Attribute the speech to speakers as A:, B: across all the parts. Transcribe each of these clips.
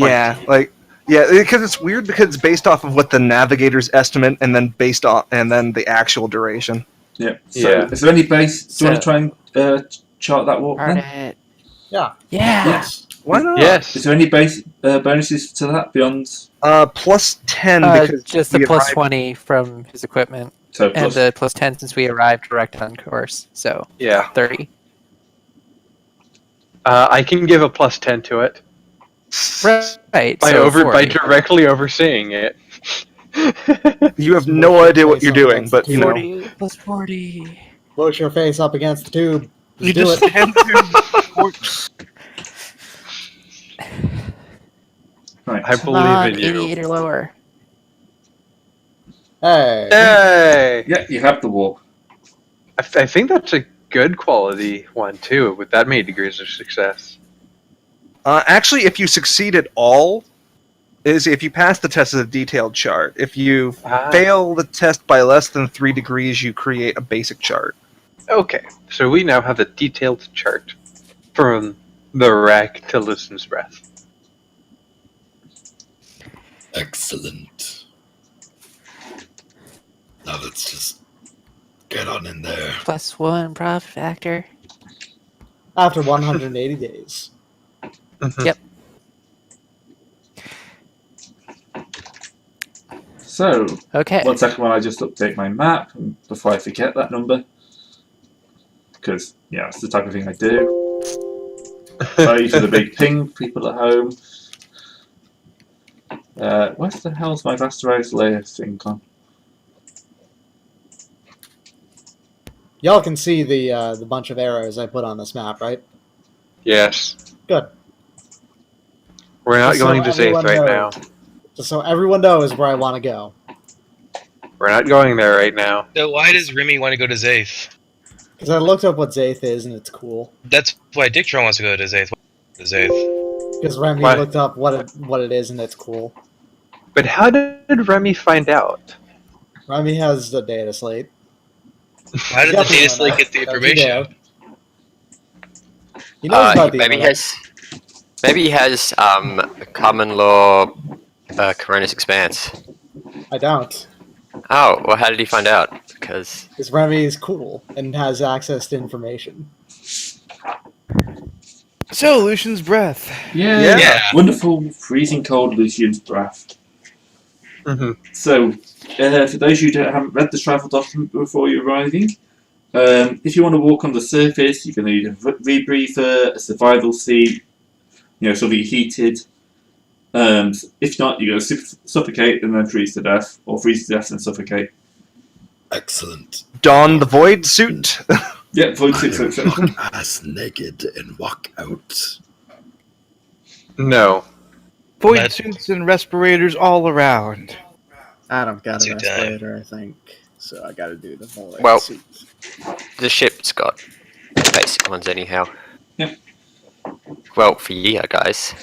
A: Yeah, because it's weird because it's based off of what the navigator's estimate, and then the actual duration.
B: Yeah. So, is there any base? Do you want to try and chart that walk then?
C: It.
D: Yeah.
C: Yes.
A: Why not?
E: Yes.
B: Is there any base bonuses to that beyond?
A: Plus 10 because
C: just the plus 20 from his equipment,
B: So
C: and
B: plus,
C: the plus 10 since we arrived direct on course. So
A: Yeah.
C: 30.
E: I can give a plus 10 to it
C: Right.
E: by
C: so
E: by
C: 40.
E: directly overseeing it.
A: You have no idea what you're doing, but you know.
C: 40 plus 40.
D: Push your face up against the tube.
A: You
D: do
A: just
D: it.
A: stand
B: right.
E: I
C: Come on,
E: believe in you.
C: 88 or lower.
D: Hey.
E: Hey!
B: Yeah, you have the walk.
E: I think that's a good quality one too, with that many degrees of success.
A: Actually, if you succeed at all, if you pass the test as a detailed chart. If you fail the test by less than 3 degrees, you create a basic chart.
E: Okay, so we now have a detailed chart from the wreck to Lucian's breath.
F: Excellent. Now let's just get on in there.
C: Plus 1 profit factor.
D: After 180 days.
C: Yep.
B: So,
C: Okay.
B: 1 second while I just update my map before I forget that number. Because, yeah, it's the type of thing I do. Sorry for the big ping, people at home. Where the hell's my rasterized layer thing gone?
D: Y'all can see the bunch of arrows I put on this map, right?
E: Yes.
D: Good.
E: We're not
D: Just so
E: going to Zaith
D: everyone
E: right now.
D: knows. Just so everyone knows where I want to go.
E: We're not going there right now.
G: So why does Remy want to go to Zaith?
D: Because I looked up what Zaith is, and it's cool.
G: That's why Dictron wants to go to Zaith.
D: Because Remy
E: Why?
D: looked up what it is, and it's cool.
E: But how did Remy find out?
D: Remy has the data slate.
G: How did the
D: Definitely
G: data
D: know
G: slate
D: that.
G: get the
D: Don't you
G: information?
D: dare. He knows about the internet.
H: Maybe he has common law Coronis Expanse.
D: I don't.
H: Oh, well, how did he find out? Because
D: Remy is cool and has access to information.
A: So, Lucian's breath.
B: Yeah. Wonderful, freezing cold Lucian's breath. So, for those of you that haven't read the travel document before you're arriving, if you want to walk on the surface, you're going to need a rebreather, a survival seat, something heated. If not, you're going to suffocate and then freeze to death, or freeze to death and suffocate.
F: Excellent.
A: Don the void suit.
B: Yeah, void suit.
F: Walk ass naked and walk out.
E: No.
A: Void suits and respirators all around.
D: I don't got a
G: Suit time.
D: respirator, I think. So I gotta do the void
H: Well-
D: suit.
H: the ship's got basic ones anyhow.
B: Yep.
H: Well, for you guys.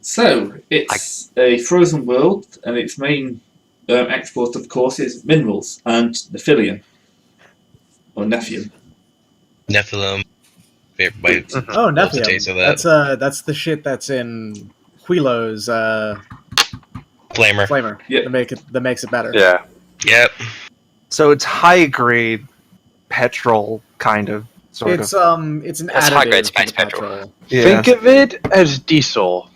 B: So, it's a frozen world, and its main export, of course, is minerals and Nephilium. Or Nephium.
G: Nephilim. Everybody
D: Oh,
G: loves the taste of that.
D: That's the shit that's in Quilo's
G: Flamer.
D: flamer.
B: Yeah.
D: That makes it better.
E: Yeah.
G: Yep.
A: So it's high grade petrol, kind of, sort
D: It's
A: of.
D: it's an
H: That's
D: additive
H: high-grade
D: to
H: space
D: the
H: petrol.
A: Yeah.
E: Think of it as diesel.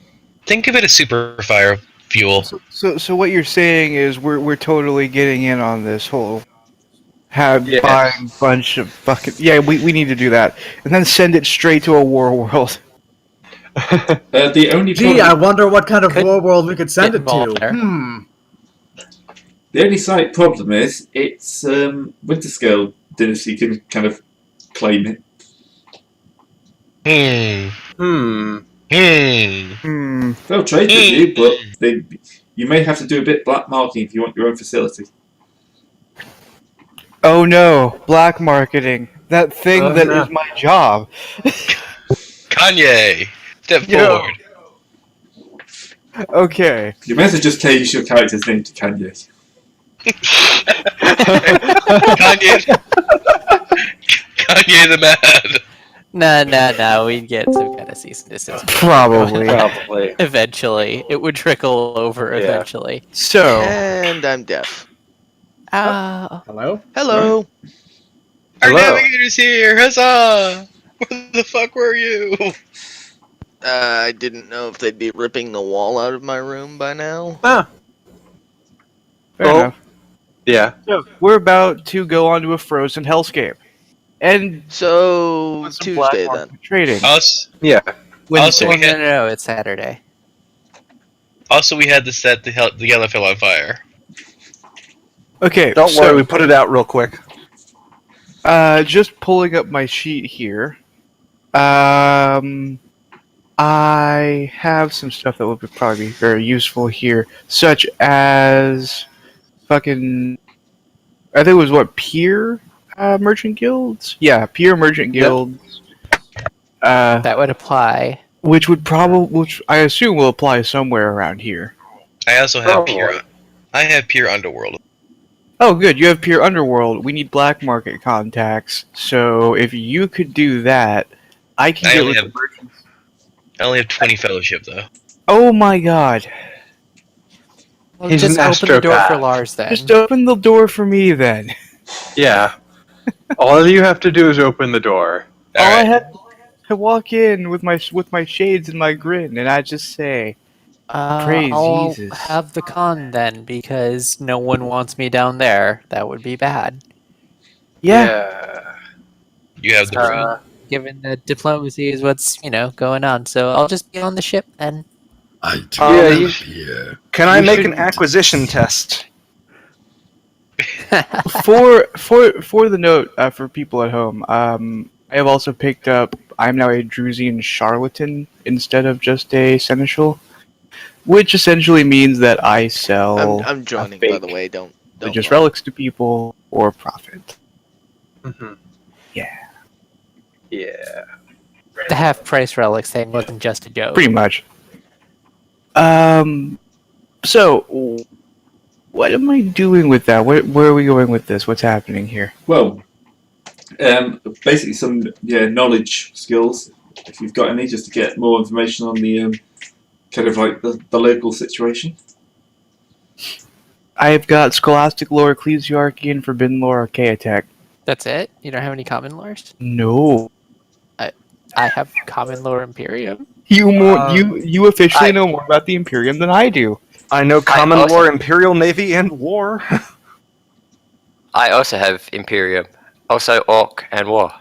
G: Think of it as super fire fuel.
I: So what you're saying is we're totally getting in on this whole
E: Yes.
I: buying bunch of fucking we need to do that and then send it straight to a war world.
B: The only
D: Gee, I
B: problem,
D: wonder what kind of war world we could send
C: Get
D: it to.
C: involved there.
B: the only slight problem is it's Winterscale Dynasty can kind of claim it. They'll trade with you, but you may have to do a bit black marketing if you want your own facility.
I: Oh no, black marketing. That thing that is my job.
G: Kanye, step
I: Yo.
G: forward.
I: Okay.
B: You may as well just change your character's name to Kanye.
G: Kanye the Mad.
C: No. We'd get some kind of cease and desist.
I: Probably.
E: Probably.
C: Eventually, it would trickle over.
E: Yeah.
C: Eventually.
I: So,
J: And I'm deaf.
D: Hello?
J: Hello.
G: Our
A: Hello.
G: navigator's here! Huzzah! Where the fuck were you?
J: I didn't know if they'd be ripping the wall out of my room by now.
E: Ah,
I: fair
A: Oh.
I: enough.
E: yeah.
I: So, we're about to go onto a frozen hellscape. And
J: So
I: with some black
J: Tuesday
I: market
J: then.
I: trading.
G: Us.
E: Yeah.
G: Also,
C: Well,
G: we had,
C: no, it's Saturday.
G: also, we had to set the yellow fill on fire.
I: Okay,
A: Don't
I: so,
A: worry, we put it out real quick.
I: just pulling up my sheet here. I have some stuff that would probably be very useful here, such as fucking. I think it was what peer merchant guilds. Yeah, peer merchant
A: Yep.
I: guilds.
C: That would apply.
I: Which I assume will apply somewhere around here.
G: I also have
E: Probably.
G: pure. I have pure underworld.
I: Oh, good. You have pure underworld. We need black market contacts. So if you could do that, I can
G: I
I: get
G: only
I: with
G: have-
I: the merchants.
G: I only have 20 fellowship though.
I: Oh my god!
C: Well,
E: He's
C: just
E: an
C: open the door for
E: astropath.
C: Lars then.
I: Just open the door for me then.
E: Yeah. All you have to do is open the door.
I: All I
G: Alright.
I: have to walk in with my shades and my grin, and I just say, Praise
C: I'll
I: Jesus.
C: have the con then, because no one wants me down there. That would be bad.
I: "Yeah,
G: You have the room.
C: Given that diplomacy is what's, going on. So I'll just be on the ship then.
F: I do
A: Yeah,
F: not
E: you
F: appear.
A: Can I
E: You
A: make
E: should-
A: an acquisition test?
I: For the note for people at home, I have also picked up. I'm now a Drusian charlatan instead of just a seneschal, which essentially means that I sell
J: I'm joining,
I: a
J: by the
I: fake
J: way. Don't
I: religious
J: lie.
I: relics to people or profit.
E: Mm-hmm.
I: Yeah,
E: Yeah.
C: The half price relics thing wasn't just a joke.
I: pretty much. So what am I doing with that? Where are we going with this? What's happening here?
B: Well, basically some knowledge skills, if you've got any, just to get more information on the kind of like the local situation.
I: I've got scholastic lore, ecclesiarchy, and forbidden lore, archaeotech.
C: That's it? You don't have any common lores?
I: No.
C: I have common lore Imperium.
I: You officially know more about the Imperium than I do.
A: I know Common
H: also-
A: War, Imperial Navy, and War.
H: I also have Imperium. Also Orc and War.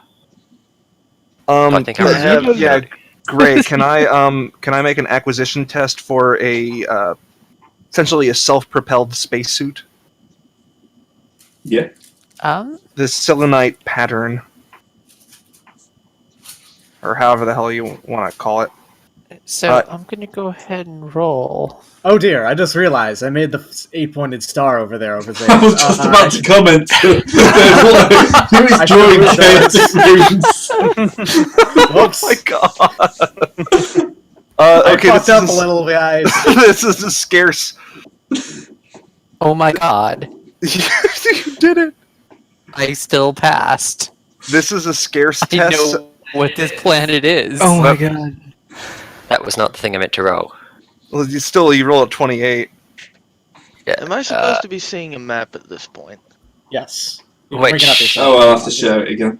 H: I think
A: can
H: I
A: I have,
I: remember
A: yeah,
I: that.
A: great. Can I make an acquisition test for a essentially a self-propelled spacesuit?
B: Yeah.
A: The Selenite pattern, or however the hell you want to call it.
C: So I'm gonna go ahead and roll.
D: Oh dear, I just realized I made the 8-pointed star over there.
B: I was just about to comment. Who is
D: I
B: drawing
D: should've
B: chaos?
D: Whoops.
A: Oh my god.
D: I
A: Okay,
D: fucked
A: this
D: up
A: is,
D: a little, guys.
A: this is a scarce.
C: Oh my god.
A: You did it.
C: I still passed.
A: This is a scarce
C: I
A: test.
C: know what this planet is.
I: Oh my god.
H: That was not the thing I meant to roll.
A: Well, you roll at 28.
H: Yeah.
J: Am I supposed to be seeing a map at this point?
D: Yes. You can
H: Which-
D: bring it up yourself.
B: Oh, I'll have to share it again.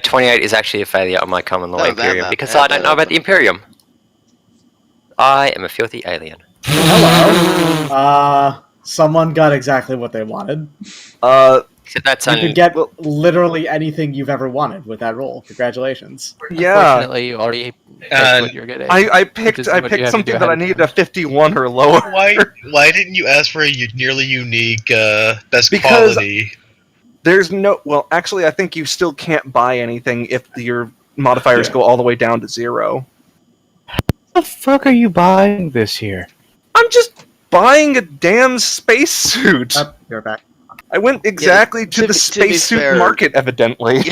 H: 28 is actually a failure on my common law
J: Oh, that
H: Imperium
J: map.
H: because
J: Yeah,
H: I don't
J: that
H: know about
J: open.
H: the Imperium. I am a filthy alien.
D: Hello. Someone got exactly what they wanted.
H: So that's
D: You
H: on.
D: could get literally anything you've ever wanted with that roll. Congratulations.
A: Yeah.
C: Unfortunately, you already picked what you're good at.
A: I
C: Which
A: picked
C: is what you have to
A: something
C: do
A: that I
C: ahead of
A: needed a 51 or lower.
G: Why didn't you ask for a nearly unique best
A: Because-
G: quality?
A: There's no. Well, actually, I think you still can't buy anything if your modifiers
B: Yeah.
A: go all the way down to 0.
I: What the fuck are you buying this here?
A: I'm just buying a damn spacesuit.
D: You're back.
A: I went exactly to the
J: to be
A: spacesuit
J: fair-
A: market, evidently.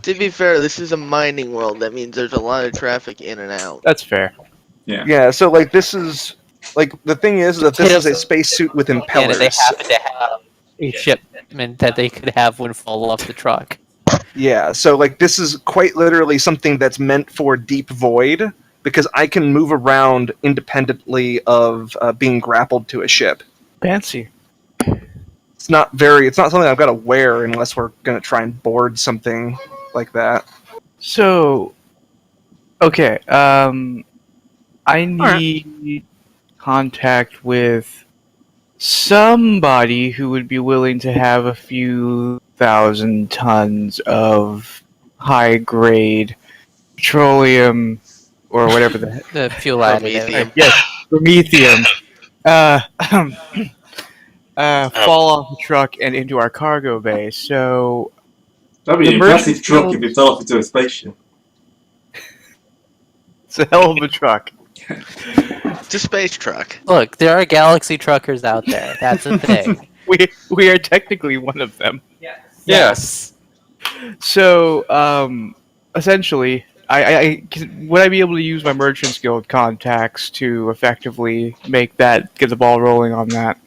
J: To be fair, this is a mining world. That means there's a lot of traffic in and out.
I: That's fair.
A: Yeah, so like this is like the thing is that this is a spacesuit with
C: And
A: impellers.
C: they happen to have a shipment that they could have one fall off the truck.
A: Yeah, so like this is quite literally something that's meant for deep void because I can move around independently of being grappled to a ship.
I: Fancy.
A: It's not something I've got to wear unless we're going to try and board something like that.
I: So, okay, I need contact with somebody who would be willing to have a few thousand tons of high-grade petroleum or whatever
C: The fuel additive.
J: Promethium.
I: yes, promethium. Fall off the truck and into our cargo bay. So
B: That'd be
I: The
B: an impressive
I: merchant
B: truck
I: guild-
B: if it fell off into a spaceship.
I: it's a hell of a truck.
J: It's a space truck.
C: Look, there are galaxy truckers out there. That's the thing.
I: We are technically one of them.
C: Yes.
I: So essentially, would I be able to use my Merchants Guild contacts to effectively get the ball rolling on that?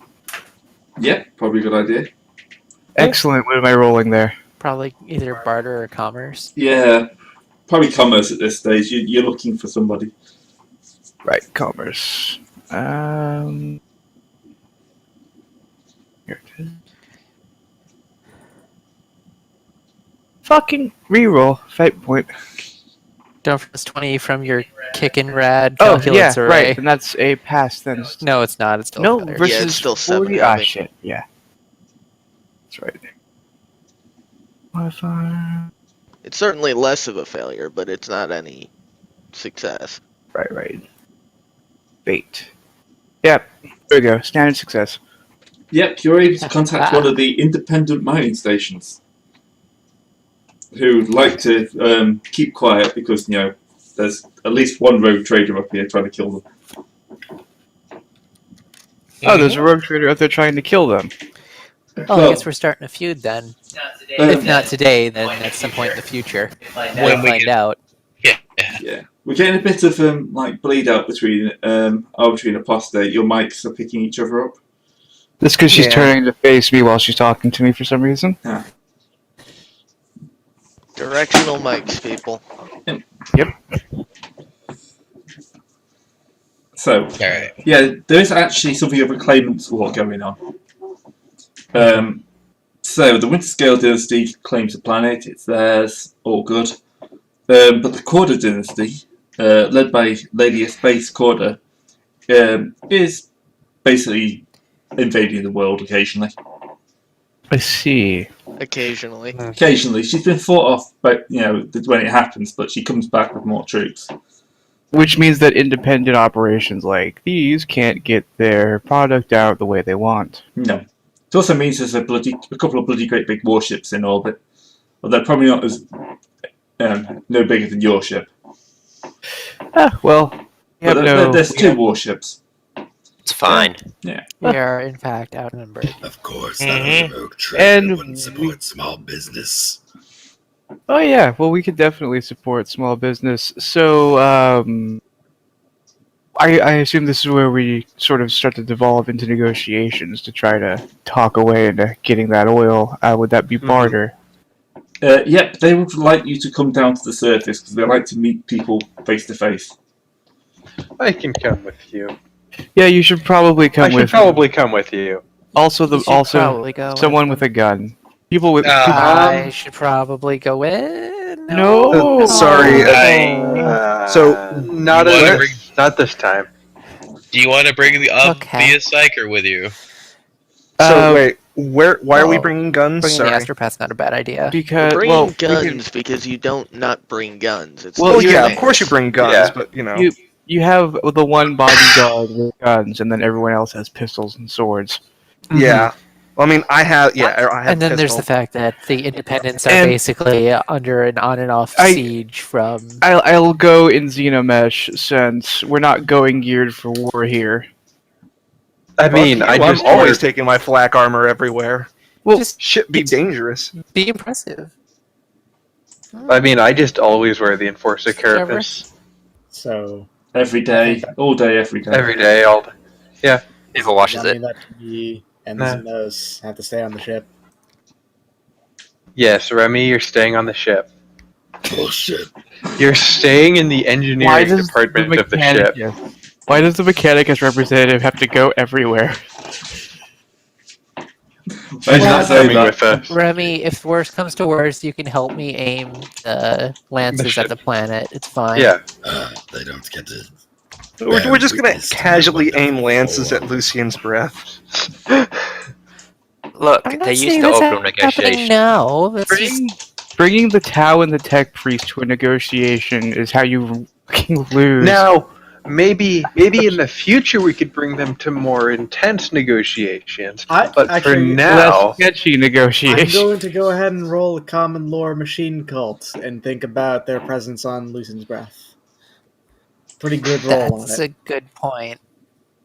B: Yeah, probably a good idea.
I: Excellent. What am I rolling there?
C: Probably either barter or commerce.
B: Yeah, probably commerce at this stage. You're looking for somebody.
I: Right, commerce. Here it is. Fucking reroll. Fate point.
C: Don't forget 20 from your kickin' rad
I: Oh,
C: calculus
I: yeah,
C: array.
I: right. And that's a pass then.
C: No, it's not. It's still
I: No,
C: failure.
I: versus
J: Yeah, it's still
I: 40.
J: 7
I: Ah,
J: heavy.
I: shit. Yeah. That's right. Modifier.
J: It's certainly less of a failure, but it's not any success.
I: Right. Fate. Yep. There we go. Standard success.
B: Yep, you're able to contact one of the independent mining stations who like to keep quiet because, there's at least one rogue trader up here trying to kill them.
I: Oh, there's a rogue trader out there trying to kill them.
C: Oh, I guess we're starting a feud then. If not today, then at some point in the future. We'll find out.
B: Yeah. We're getting a bit of bleed out between apostate. Your mics are picking each other up.
I: That's because she's
A: Yeah.
I: turning to face me while she's talking to me for some reason.
J: Directional mics, people.
B: So,
G: Alright.
B: yeah, there is actually something of a claimants war going on. So, the Winterscale dynasty claims the planet, it's theirs, all good. But the Corda dynasty, led by Lady Space Corda, is basically invading the world occasionally.
I: I see.
J: Occasionally.
B: Occasionally. She's been fought off but when it happens, but she comes back with more troops.
I: Which means that independent operations like these can't get their product out the way they want.
B: No. It also means there's a couple of bloody great big warships in orbit. Well, they're probably not as no bigger than your ship.
I: Well,
B: But there's two warships.
H: It's fine.
B: Yeah.
C: We are, in fact, outnumbered.
F: Of course, that was a rogue trader
I: And
F: that wouldn't support small business.
I: Oh yeah, well we could definitely support small business. So I assume this is where we sort of start to devolve into negotiations to try to talk away into getting that oil. Would that be barter?
B: Yep, they would like you to come down to the surface because they like to meet people face to face.
E: I can come with you.
I: Yeah, you should probably come
E: I should
I: with.
E: probably come with you.
C: You should probably go
I: someone with a gun. People with.
C: I should probably go in.
I: No.
A: Sorry. So,
E: not
G: You wanna
E: as,
G: bring-
E: not this time.
G: Do you want to bring the
C: Okay.
G: Psyker with you?
A: So wait, why are we bringing guns?
C: Bringing
A: Sorry.
C: the astropath's not a bad idea.
I: Because
J: Bring
I: well, we
J: guns
I: can-
J: because you don't not bring guns. It's
I: Well,
A: Well,
J: the
A: yeah,
J: thing.
A: of course you bring guns,
E: Yeah.
A: but
I: you have the one bodyguard with guns, and then everyone else has pistols and swords.
A: yeah. Well, I mean, I have I have
C: And then there's the
A: pistol.
C: fact that the independents are
I: And-
C: basically under an on and off siege from.
I: I'll go in Xenomesh since we're not going geared for war here.
E: I mean, I
A: I'm
E: just
A: always taking my flak armor everywhere.
I: Well,
C: Just
A: Shit be dangerous.
C: be impressive.
E: I mean, I just always wear the Enforcer
C: Whatever.
E: carapace
D: So
B: Every day, all day, every day.
E: every day, all day.
H: Never washes
D: I mean,
H: it.
D: that can be and
E: Nah.
D: those have to stay on the ship.
E: Yes, Remy, you're staying on the ship.
F: Bullshit.
E: You're staying in the engineering department of the ship.
I: Why does the mechanic as representative have to go everywhere?
B: Why did I
E: Not
B: say
E: coming
B: that?
E: with us.
C: Remy, if worst comes to worst, you can help me aim the lances
E: ship.
C: at the planet. It's fine.
E: Yeah.
F: They don't get to.
A: We're just gonna
F: witness to my
A: casually aim
F: wonderful
A: lances at
F: form.
A: Lucian's breath.
H: Look,
C: I'm
H: they
C: not
H: used
C: saying
H: to
C: that's
H: open
C: happening
H: negotiation.
C: now. It's just
I: Bringing the Tau and the Tech Priest to a negotiation is how you fucking lose.
E: Now, maybe in the future we could bring them to more intense negotiations. But for
D: actually,
E: now,
I: Less sketchy
D: I'm
I: negotiation.
D: going to go ahead and roll a common lore machine cult and think about their presence on Lucian's breath. Pretty good roll on
C: that's
D: it.
C: a good point.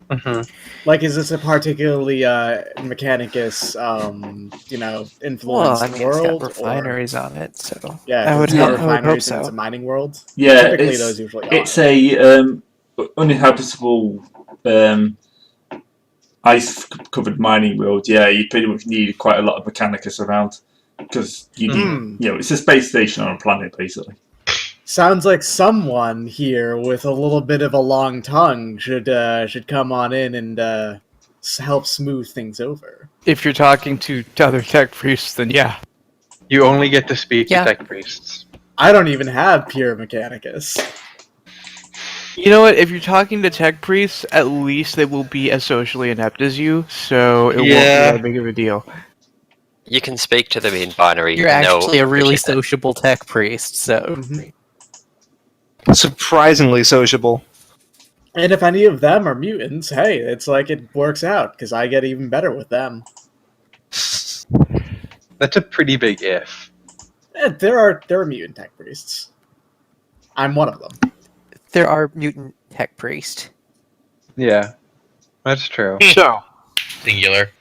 E: Mhm.
D: Like, is this a particularly Mechanicus, influenced
C: Well, I mean, it's got
D: world?
C: refineries on it, so
D: Yeah,
C: I would
D: it's got
C: hope
D: refineries and it's
C: so.
D: a mining world.
B: Yeah,
D: Typically those usually
B: it's
D: are.
B: a uninhabitable ice-covered mining world. Yeah, you pretty much need quite a lot of Mechanicus around because you need, it's a space station on a planet basically.
D: Sounds like someone here with a little bit of a long tongue should come on in and help smooth things over.
I: If you're talking to other Tech Priests, then yeah.
E: you only get to speak
C: Yeah.
E: to tech priests.
D: I don't even have pure Mechanicus.
I: You know what? If you're talking to Tech Priests, at least they will be as socially inept as you, so it won't be that big of a deal.
H: You can speak to them in binary.
C: You're
H: even though
C: actually a really
H: Richard-
C: sociable tech priest, so
A: Surprisingly sociable.
D: And if any of them are mutants, hey, it's like it works out because I get even better with them.
E: That's a pretty big if.
D: There are mutant tech priests. I'm one of them.
C: there are mutant tech priest.
E: Yeah, that's true.
I: So,
G: Singular.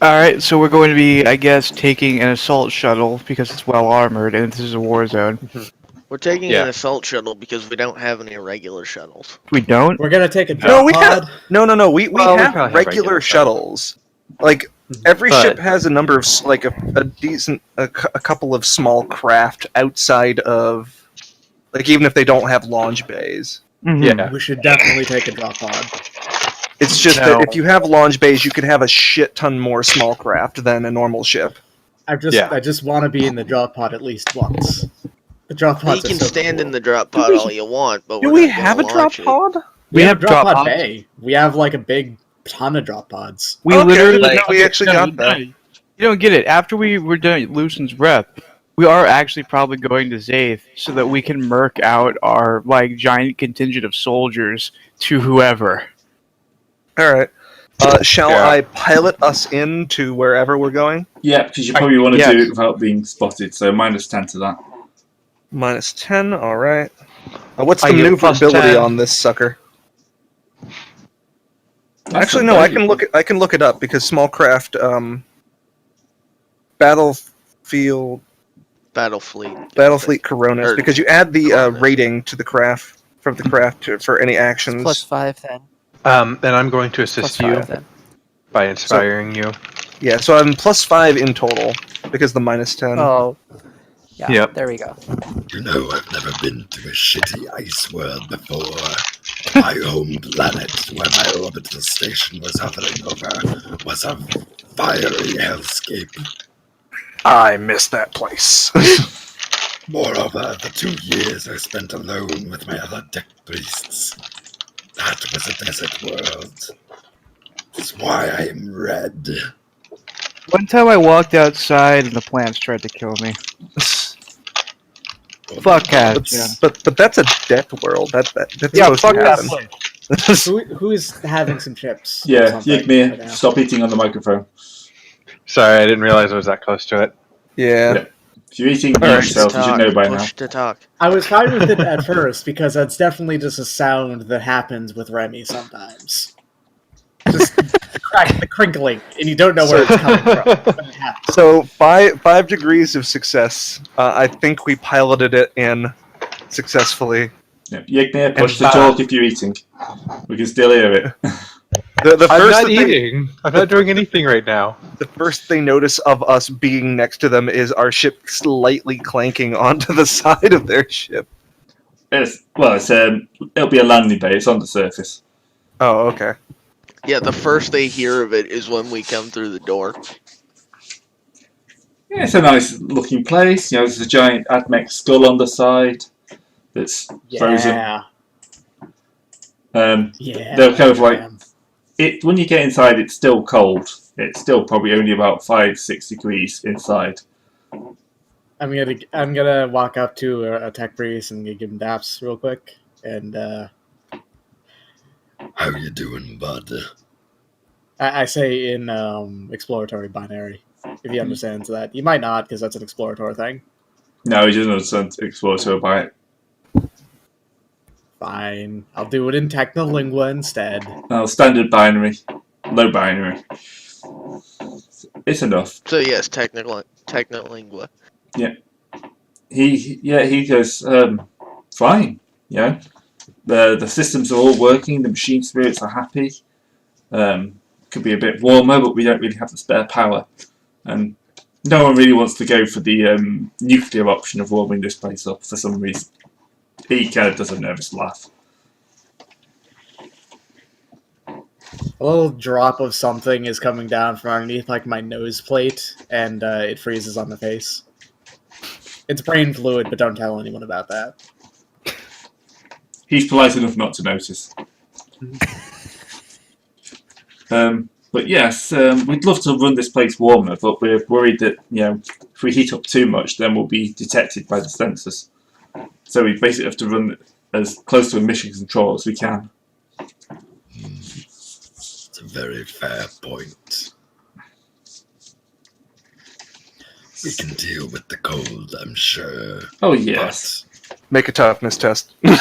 I: alright, so we're going to be, I guess, taking an assault shuttle because it's well armored and this is a war zone.
J: We're taking
E: Yeah.
J: an assault shuttle because we don't have any regular shuttles.
I: We don't?
D: We're gonna take a
A: No,
D: drop
A: we
D: pod.
A: No. We
E: Well, we
A: have
E: probably have
A: regular
E: regular
A: shuttles. Like every
E: But-
A: ship has a number of like a decent a couple of small craft outside of like even if they don't have launch bays.
I: Mhm.
E: Yeah.
D: We should definitely take a drop pod.
A: It's just
I: No.
A: that if you have launch bays, you could have a shit ton more small craft than a normal ship.
D: I just want to be in the drop pod at least once. The drop
J: You
D: pods
J: can
D: are so
J: stand
D: cool.
J: in the drop pod all you want, but
A: Do
J: we're
A: we
J: not
A: have a
J: gonna
A: drop
J: launch it.
A: pod?
D: We have drop pod
I: pods.
D: bay. We have like a big ton of drop pods.
I: We
A: Okay,
I: literally
A: like- we actually got that.
I: You don't get it. After we were done at Lucian's breath, we are actually probably going to Zaith so that we can murk out our like giant contingent of soldiers to whoever.
A: All right. Shall
E: Yeah.
A: I pilot us into wherever we're going?
B: Yeah, because you probably want to
I: yes.
B: do it without being spotted. So -10 to that.
A: -10. All right. What's the
E: I get
A: maneuverability
E: +10.
A: on this sucker?
B: That's
A: Actually,
B: not
A: no. I
B: bad.
A: can look. I can look it up because small craft, battlefield,
J: Battlefleet.
A: Coronas.
J: Or
A: Because you add the
J: Corona.
A: rating to the craft from the craft for any actions.
C: +5 then.
E: Then I'm going to assist you
C: +5 then.
E: by inspiring you.
A: Yeah. So I'm +5 in total because the -10.
C: Oh. Yeah,
E: Yep.
C: there we go.
F: You know, I've never been to a shitty ice world before. My home planet, where my orbital station was hovering over, was a fiery hellscape.
A: I miss that place.
F: Moreover, the 2 years I spent alone with my other tech priests, that was a desert world. That's why I am red.
I: One time I walked outside and the plants tried to kill me. Fuck that. Yeah.
A: But that's a death world. That's
I: Yeah,
A: supposed
I: fuck
A: to
I: that
A: happen.
D: Who is having some chips? or
B: Yeah,
D: something
B: Yigmir,
D: right now?
B: stop eating on the microphone.
E: Sorry, I didn't realize I was that close to it.
A: Yeah.
B: Yeah. If you're eating
A: All right.
B: yourself, you should know by now.
J: Push to talk.
D: I was fine with it at first because that's definitely just a sound that happens with Remy sometimes. Just the crinkling, and you don't know where it's coming from, but it happens.
A: So 5 degrees of success. I think we piloted it in successfully.
B: Yeah. Yigmir, push
E: And
B: to talk if you're eating. We can still hear it.
A: The
E: I'm
A: first
E: not
A: that they-
E: eating. I'm not doing anything right now.
A: The first they notice of us being next to them is our ship slightly clanking onto the side of their ship.
B: It'll be a landing bay. It's on the surface.
A: Oh, okay.
J: Yeah, the first they hear of it is when we come through the door.
B: Yeah, it's a nice looking place. You know, there's a giant Admech skull on the side that's frozen.
D: Yeah.
B: They're kind of like it. When you get inside, it's still cold. It's still probably only about 5-6 degrees inside.
D: I'm gonna walk up to a tech priest and give him daps real quick. And
F: How you doing, bud?
D: I say in exploratory binary, if he understands that. You might not, because that's an exploratory thing.
B: No, he doesn't understand exploratory by it.
D: Fine, I'll do it in Technolingua instead.
B: No, standard binary, low binary. It's enough.
J: So yes, Technolingua.
B: Yeah. He goes, fine. Yeah. The systems are all working. The machine spirits are happy. Could be a bit warmer, but we don't really have the spare power. And no one really wants to go for the nuclear option of warming this place up for some reason. He kind of does a nervous laugh.
D: A little drop of something is coming down from underneath, like my nose plate, and it freezes on the face. It's brain fluid, but don't tell anyone about that.
B: He's polite enough not to notice. But yes, we'd love to run this place warmer, but we're worried that if we heat up too much, then we'll be detected by the sensors. So we basically have to run as close to a mission control as we can.
F: It's a very fair point. We can deal with the cold, I'm sure.
B: Oh yes.
A: Make a toughness test.
B: No,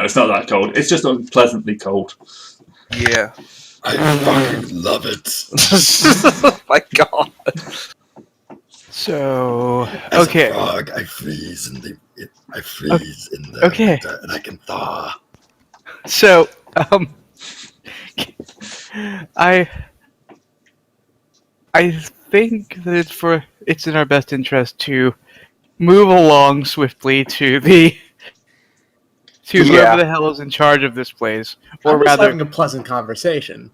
B: it's not that cold. It's just unpleasantly cold.
A: Yeah.
F: I fucking love it.
A: Oh my god.
I: So
F: As
I: okay.
F: a frog, I freeze in the
I: Okay.
F: winter, and I can thaw.
I: So I think that it's in our best interest to move along swiftly to whoever the hell is in charge of this place, or
D: I'm just
I: rather,
D: having a pleasant conversation.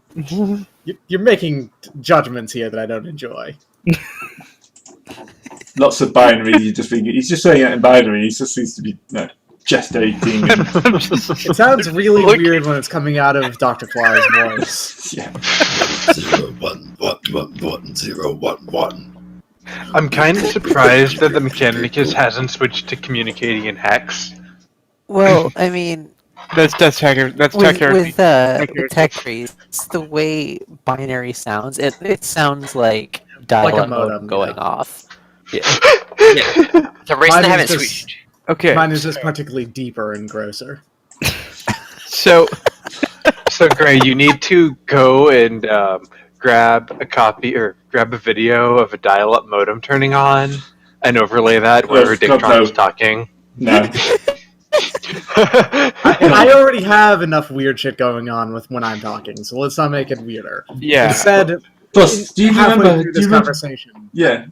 D: You're making judgments here that I don't enjoy.
B: Lots of binary. He's just saying it in binary. He just seems to be gestating.
D: It sounds really weird when it's coming out of Dr. Claw's voice.
B: Yeah.
F: 0111011.
E: I'm kind of surprised that the Mechanicus hasn't switched to communicating in hex.
C: Well, I mean,
I: that's tech
C: with tech trees, the way binary sounds, it sounds like dial-up modem going off. Yeah.
H: The reason they haven't
D: just,
H: switched.
I: Okay.
D: Mine is just particularly deeper and grosser.
I: So
E: Gray, you need to go and grab a copy or grab a video of a dial-up modem turning on and overlay that wherever Dictron is talking.
B: No.
D: I already have enough weird shit going on with when I'm talking, so let's not make it weirder.
I: Yeah.
D: Instead,
B: Plus, do you remember
D: this conversation?
B: Yeah.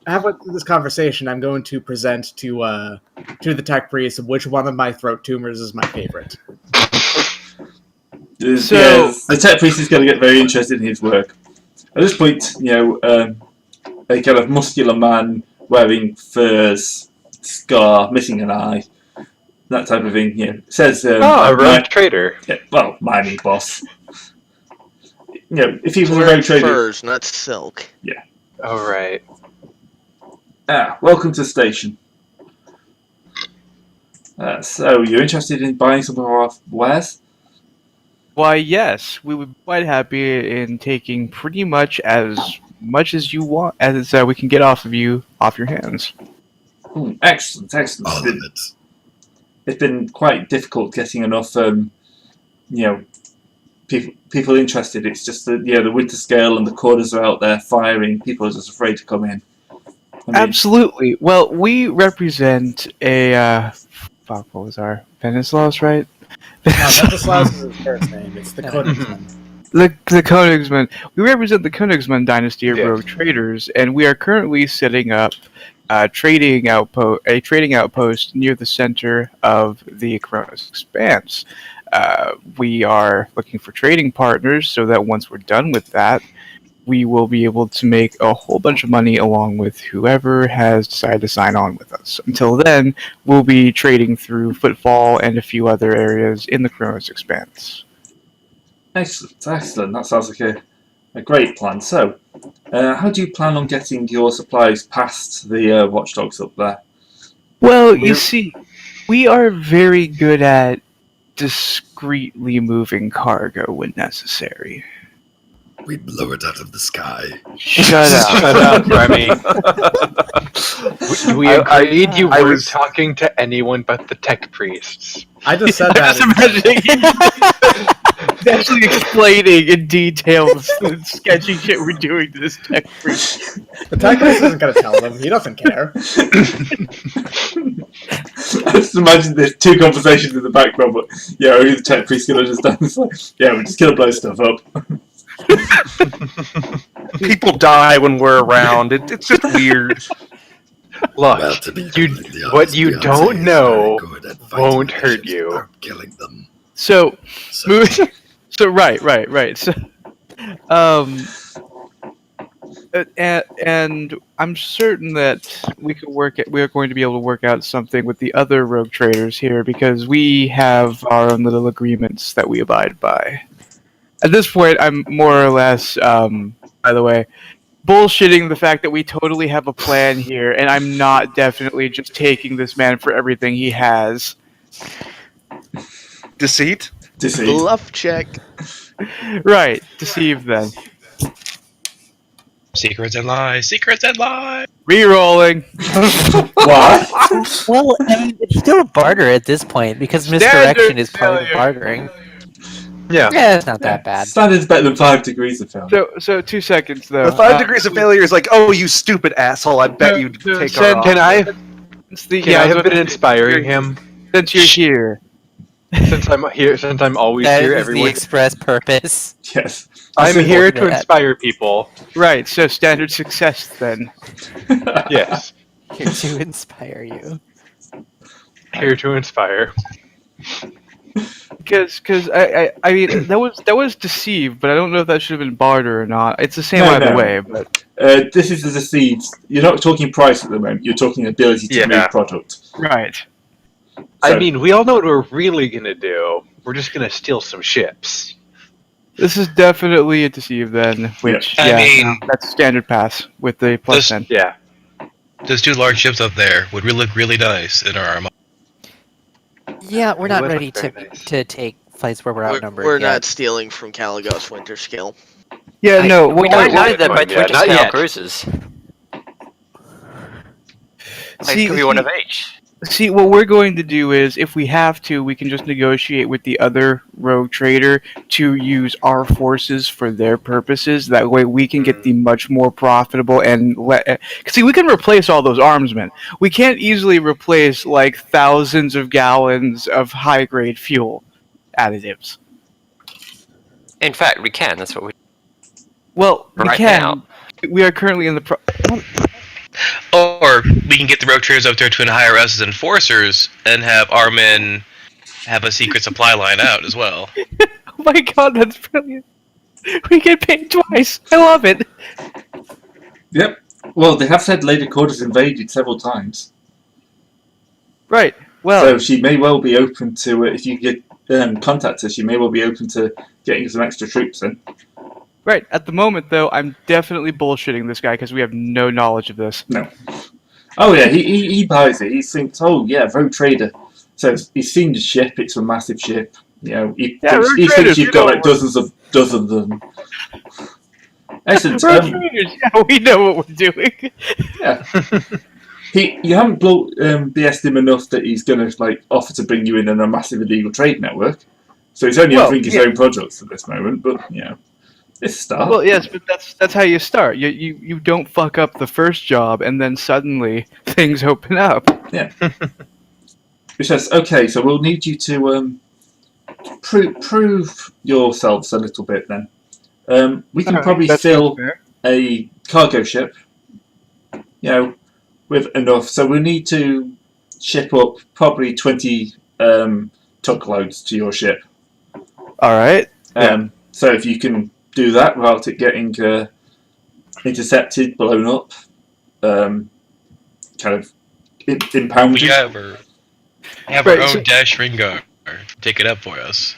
D: Halfway through this conversation, I'm going to present to the tech priest which one of my throat tumors is my favorite.
B: The tech priest is going to get very interested in his work. At this point, a kind of muscular man wearing furs, scar, missing an eye, that type of thing. Says,
E: a rogue trader.
B: Yeah, well, mining boss. If he was a rogue trader,
J: furs, not silk.
B: Yeah.
E: Oh right.
B: Welcome to the station. So, you're interested in buying some of our wares?
I: why, yes, we would be quite happy in taking pretty much as you want, as we can get off your hands.
B: Excellent.
F: All of it.
B: It's been quite difficult getting enough, people interested. It's just that, the winter scale and the quarters are out there firing. People are just afraid to come in.
I: Absolutely. Well, we represent a what was our Venislaus, right?
D: No, Wenceslaus is his first name. It's the Königsmann.
I: The Königsmann. We represent the Königsmann dynasty of rogue traders, and we are currently setting up a trading outpost near the center of the Kronos Expanse. We are looking for trading partners so that once we're done with that, we will be able to make a whole bunch of money along with whoever has decided to sign on with us. Until then, we'll be trading through Footfall and a few other areas in the Kronos Expanse.
B: Excellent. That sounds like a great plan. So, how do you plan on getting your supplies past the watchdogs up there?
I: Well, you see, we are very good at discreetly moving cargo when necessary.
F: We blow it out of the sky.
I: Shut up.
E: Shut up, Remy. we agreed you weren't talking to anyone but the tech priests.
D: I just said that.
I: He's actually explaining in detail the sketchy shit we're doing to this tech priest.
D: The tech priest isn't going to tell them. He doesn't care.
B: I just imagine there's two conversations in the background, but yeah, only the tech priest can understand. It's like, yeah, we're just going to blow stuff up.
A: People die when we're around. It's just weird.
E: Look,
F: Well, to be
E: you,
F: completely honest,
E: what you
F: Beyonce
E: don't
F: is
E: know
F: very good at fighting
E: won't hurt
F: nations
E: you.
F: without killing them.
I: So right. So, and I'm certain that we are going to be able to work out something with the other rogue traders here because we have our own little agreements that we abide by. At this point, I'm more or less, by the way, bullshitting the fact that we totally have a plan here, and I'm not definitely just taking this man for everything he has.
A: Deceit?
J: Bluff check.
I: Right, deceive then.
G: Secrets and lies. Secrets and lies.
I: Rerolling.
B: What?
C: Well, I mean, it's still a barter at this point because misdirection is part of bartering. Yeah, it's not that bad.
B: Standard's better than 5 degrees of failure.
I: So 2 seconds though.
A: The 5 degrees of failure is like, oh, you stupid asshole! I bet you'd take our offer.
E: Can I have been inspiring him?
I: Since you're here.
E: Since I'm here, since I'm always
C: That
E: here,
C: is
E: everyone.
C: the express purpose.
B: Yes.
E: I'm here to inspire people.
I: Right, so standard success then.
E: Yes.
C: Here to inspire you.
E: Here to inspire.
I: Because I mean that was deceived, but I don't know if that should have been barter or not. It's the same either way, but
B: this is the deceived. You're not talking price at the moment. You're talking ability to move product.
I: Right.
E: I mean, we all know what we're really gonna do. We're just gonna steal some ships.
I: This is definitely a deceive then, which
G: I mean,
I: that's standard pass with the plus 10.
E: Yeah.
G: Those 2 large ships up there would really look really nice in our armor.
C: Yeah, we're not
E: would
C: ready
E: look
C: to
E: very nice.
C: to take fights where we're outnumbered.
J: We're
C: yet.
J: not stealing from Caligos Winter Skill.
I: Yeah, no,
H: We don't know that by
E: Yeah,
H: Twitch
E: not
H: scale
E: yet.
H: cruises.
I: See,
H: It could be one of each.
I: See, what we're going to do is, if we have to, we can just negotiate with the other rogue trader to use our forces for their purposes. That way we can get the much more profitable and... see, we can replace all those armsmen. We can't easily replace, like, thousands of gallons of high-grade fuel additives.
H: In fact, we can. That's what we.
I: Well, we
H: Right
I: can.
H: now.
I: We are currently in the...
G: Or we can get the rogue traders up there to hire us as enforcers and have our men have a secret supply line out as well.
I: Oh my god, that's brilliant. We get paid twice. I love it.
B: Yep. Well, they have said Lady Corda's invaded several times.
I: Right. Well,
B: So she may well be open to, if you get contact her, she may well be open to getting some extra troops in.
I: right. At the moment, though, I'm definitely bullshitting this guy because we have no knowledge of this.
B: No. Oh yeah, he buys it. He thinks, oh yeah, rogue trader. So he's seen the ship. It's a massive ship. You know, he
I: rogue
B: thinks
I: traders,
B: you've
I: you
B: got
I: know
B: like dozens of them. Excellent.
I: Rogue traders, yeah, we know what we're doing.
B: Yeah. You haven't BS'd him enough that he's going to like offer to bring you in on a massive illegal trade network. So he's only offering his own products at this moment, but you know, it's a start.
I: Well, yes, but that's how you start. You don't fuck up the first job, and then suddenly things open up.
B: Yeah. Which says, okay, so we'll need you to prove yourselves a little bit then. We can
I: Alright,
B: probably
I: that
B: fill
I: seems fair.
B: a cargo ship, with enough. So we need to ship up probably 20 tug loads to your ship.
I: Alright.
B: So if you can do that without it getting intercepted, blown up, kind of impounded.
G: We have our
I: Right,
G: own
I: so-
G: dash Ringar. Take it up for us.